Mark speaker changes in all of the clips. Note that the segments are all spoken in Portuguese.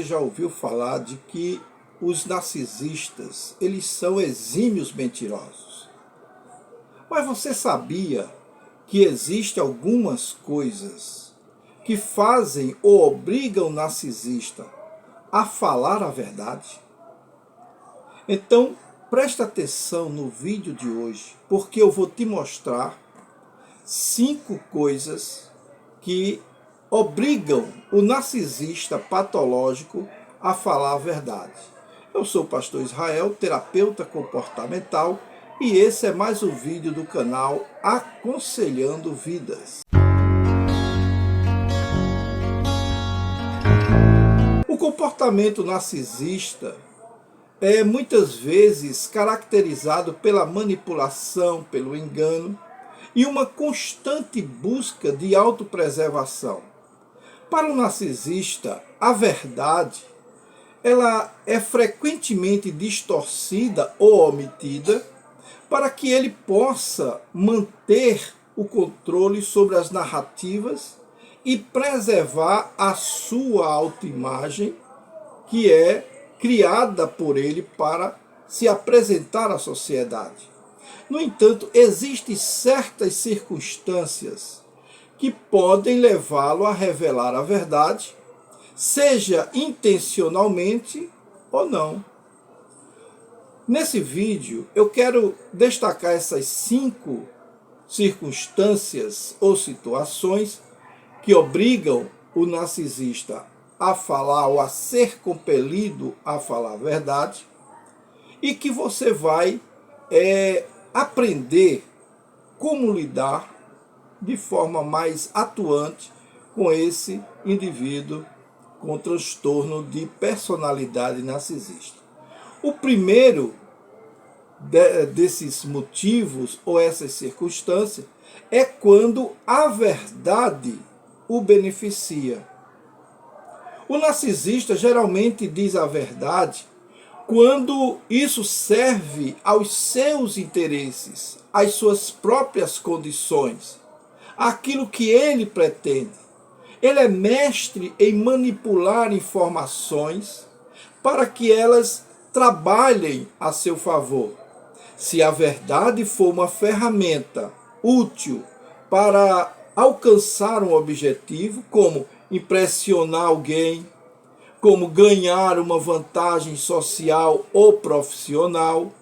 Speaker 1: Já ouviu falar de que os narcisistas, eles são exímios mentirosos. Mas você sabia que existem algumas coisas que fazem ou obrigam o narcisista a falar a verdade? Então, presta atenção no vídeo de hoje, porque eu vou te mostrar 5 coisas que obrigam o narcisista patológico a falar a verdade. Eu sou o pastor Israel, terapeuta comportamental, e esse é mais um vídeo do canal Aconselhando Vidas. O comportamento narcisista é muitas vezes caracterizado pela manipulação, pelo engano e uma constante busca de autopreservação. Para o narcisista, a verdade ela é frequentemente distorcida ou omitida para que ele possa manter o controle sobre as narrativas e preservar a sua autoimagem, que é criada por ele para se apresentar à sociedade. No entanto, existem certas circunstâncias que podem levá-lo a revelar a verdade, seja intencionalmente ou não. Nesse vídeo, eu quero destacar essas 5 circunstâncias ou situações que obrigam o narcisista a falar ou a ser compelido a falar a verdade, e que você vai aprender como lidar de forma mais atuante com esse indivíduo com transtorno de personalidade narcisista. O primeiro desses motivos ou essas circunstâncias é quando a verdade o beneficia. O narcisista geralmente diz a verdade quando isso serve aos seus interesses, às suas próprias condições, aquilo que ele pretende. Ele é mestre em manipular informações para que elas trabalhem a seu favor. Se a verdade for uma ferramenta útil para alcançar um objetivo, como impressionar alguém, como ganhar uma vantagem social ou profissional,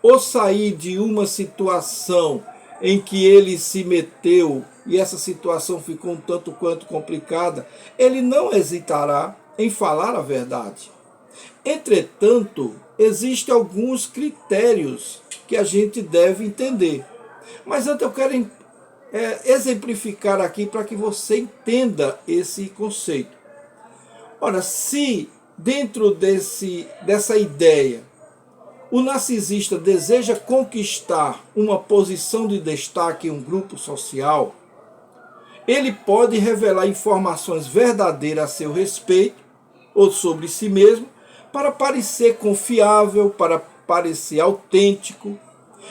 Speaker 1: ou sair de uma situação em que ele se meteu e essa situação ficou um tanto quanto complicada, ele não hesitará em falar a verdade. Entretanto, existem alguns critérios que a gente deve entender. Mas antes eu quero exemplificar aqui para que você entenda esse conceito. Ora, se dentro dessa ideia o narcisista deseja conquistar uma posição de destaque em um grupo social, ele pode revelar informações verdadeiras a seu respeito ou sobre si mesmo para parecer confiável, para parecer autêntico.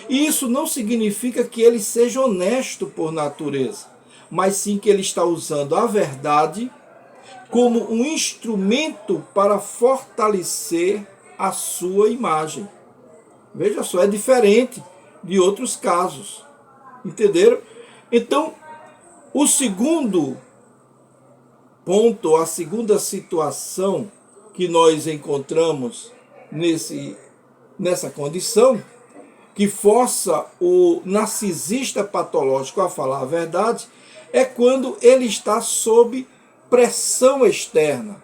Speaker 1: E isso não significa que ele seja honesto por natureza, mas sim que ele está usando a verdade como um instrumento para fortalecer a sua imagem. Veja só, é diferente de outros casos. Entenderam? Então, o segundo ponto, a segunda situação que nós encontramos nessa condição, que força o narcisista patológico a falar a verdade, é quando ele está sob pressão externa.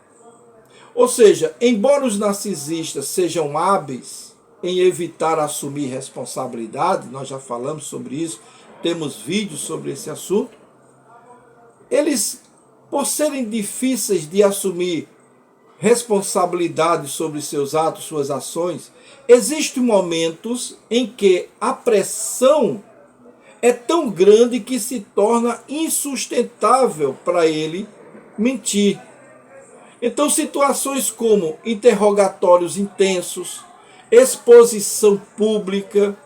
Speaker 1: Ou seja, embora os narcisistas sejam hábeis em evitar assumir responsabilidade, nós já falamos sobre isso, temos vídeos sobre esse assunto, eles, por serem difíceis de assumir responsabilidade sobre seus atos, suas ações, existem momentos em que a pressão é tão grande que se torna insustentável para ele mentir. Então, situações como interrogatórios intensos, exposição pública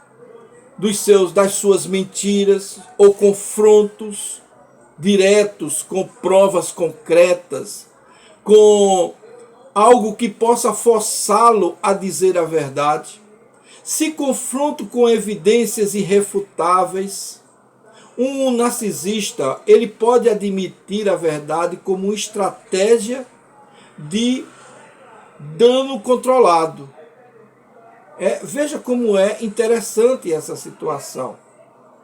Speaker 1: das suas mentiras ou confrontos diretos com provas concretas, com algo que possa forçá-lo a dizer a verdade. Se confronto com evidências irrefutáveis, um narcisista, ele pode admitir a verdade como uma estratégia de dano controlado. Veja como é interessante essa situação,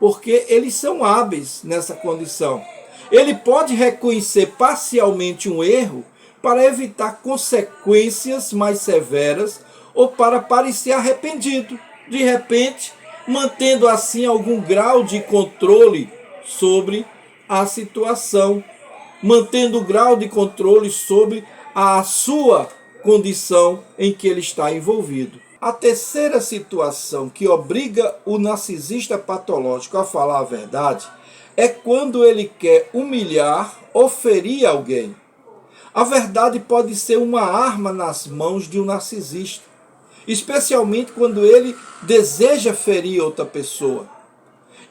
Speaker 1: porque eles são hábeis nessa condição. Ele pode reconhecer parcialmente um erro para evitar consequências mais severas ou para parecer arrependido, de repente, mantendo assim algum grau de controle sobre a situação, mantendo o grau de controle sobre a sua condição em que ele está envolvido. A terceira situação que obriga o narcisista patológico a falar a verdade é quando ele quer humilhar ou ferir alguém. A verdade pode ser uma arma nas mãos de um narcisista, especialmente quando ele deseja ferir outra pessoa.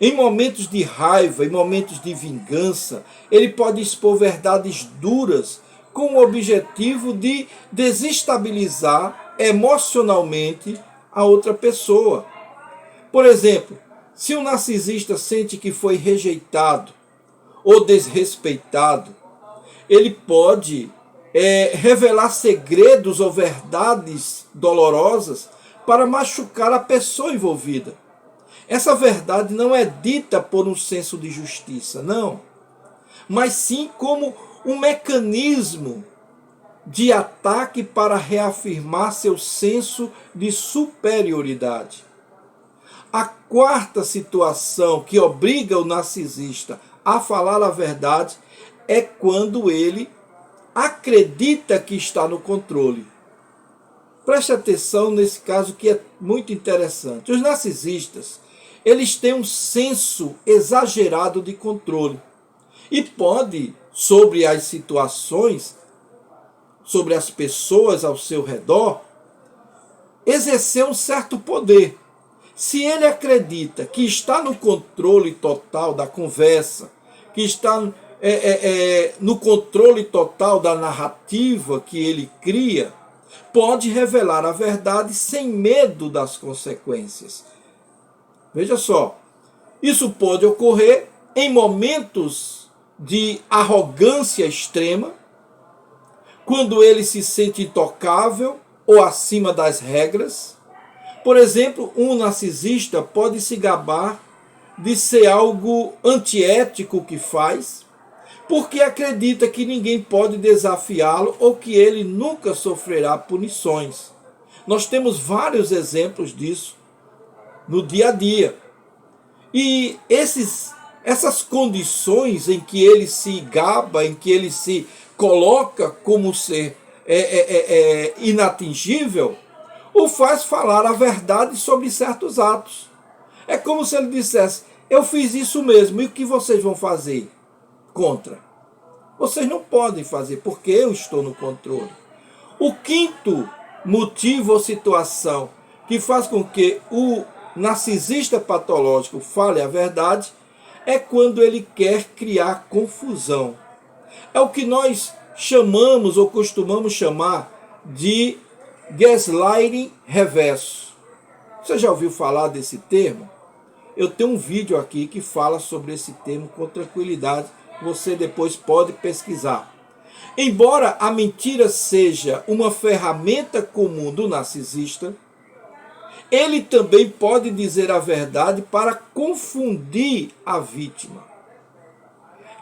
Speaker 1: Em momentos de raiva, em momentos de vingança, ele pode expor verdades duras com o objetivo de desestabilizar emocionalmente a outra pessoa. Por exemplo, se um narcisista sente que foi rejeitado ou desrespeitado, ele pode revelar segredos ou verdades dolorosas para machucar a pessoa envolvida. Essa verdade não é dita por um senso de justiça, não, mas sim como um mecanismo de ataque para reafirmar seu senso de superioridade. A quarta situação que obriga o narcisista a falar a verdade é quando ele acredita que está no controle. Preste atenção nesse caso que é muito interessante. Os narcisistas, eles têm um senso exagerado de controle e pode, sobre as situações, sobre as pessoas ao seu redor, exercer um certo poder. Se ele acredita que está no controle total da conversa, que está no controle total da narrativa que ele cria, pode revelar a verdade sem medo das consequências. Veja só, isso pode ocorrer em momentos de arrogância extrema, quando ele se sente intocável ou acima das regras. Por exemplo, um narcisista pode se gabar de ser algo antiético que faz, porque acredita que ninguém pode desafiá-lo ou que ele nunca sofrerá punições. Nós temos vários exemplos disso no dia a dia. E essas condições em que ele se gaba, em que ele se coloca como ser inatingível, o faz falar a verdade sobre certos atos. É como se ele dissesse: eu fiz isso mesmo, e o que vocês vão fazer contra? Vocês não podem fazer, porque eu estou no controle. O quinto motivo ou situação que faz com que o narcisista patológico fale a verdade é quando ele quer criar confusão. É o que nós chamamos ou costumamos chamar de gaslighting reverso. Você já ouviu falar desse termo? Eu tenho um vídeo aqui que fala sobre esse termo com tranquilidade. Você depois pode pesquisar. Embora a mentira seja uma ferramenta comum do narcisista, ele também pode dizer a verdade para confundir a vítima.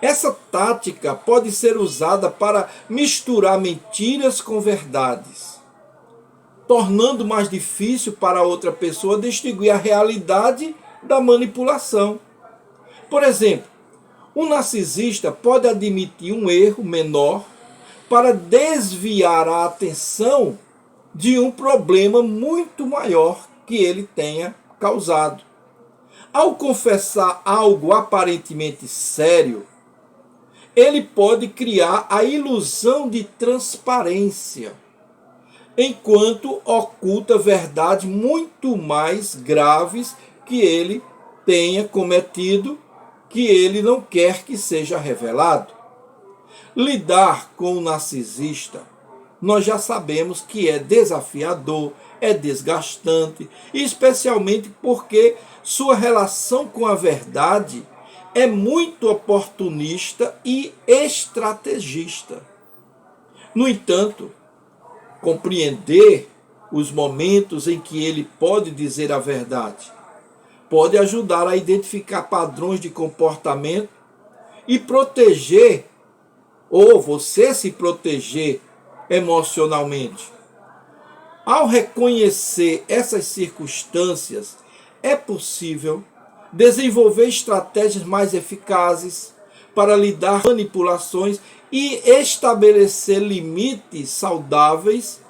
Speaker 1: Essa tática pode ser usada para misturar mentiras com verdades, tornando mais difícil para outra pessoa distinguir a realidade da manipulação. Por exemplo, um narcisista pode admitir um erro menor para desviar a atenção de um problema muito maior que ele tenha causado. Ao confessar algo aparentemente sério, ele pode criar a ilusão de transparência, enquanto oculta verdades muito mais graves que ele tenha cometido, que ele não quer que seja revelado. Lidar com o narcisista nós já sabemos que é desafiador, é desgastante, especialmente porque sua relação com a verdade é muito oportunista e estrategista. No entanto, compreender os momentos em que ele pode dizer a verdade pode ajudar a identificar padrões de comportamento e proteger, ou você se proteger emocionalmente. Ao reconhecer essas circunstâncias, é possível desenvolver estratégias mais eficazes para lidar com manipulações e estabelecer limites saudáveis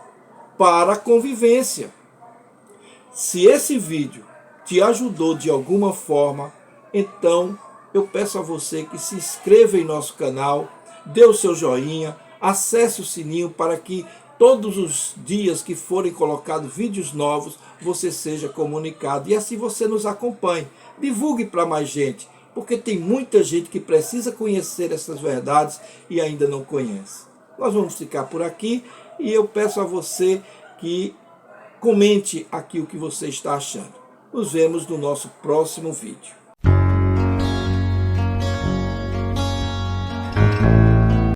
Speaker 1: para a convivência. Se esse vídeo te ajudou de alguma forma, então eu peço a você que se inscreva em nosso canal, dê o seu joinha, acesse o sininho para que todos os dias que forem colocados vídeos novos, você seja comunicado e assim você nos acompanhe. Divulgue para mais gente, porque tem muita gente que precisa conhecer essas verdades e ainda não conhece. Nós vamos ficar por aqui e eu peço a você que comente aqui o que você está achando. Nos vemos no nosso próximo vídeo.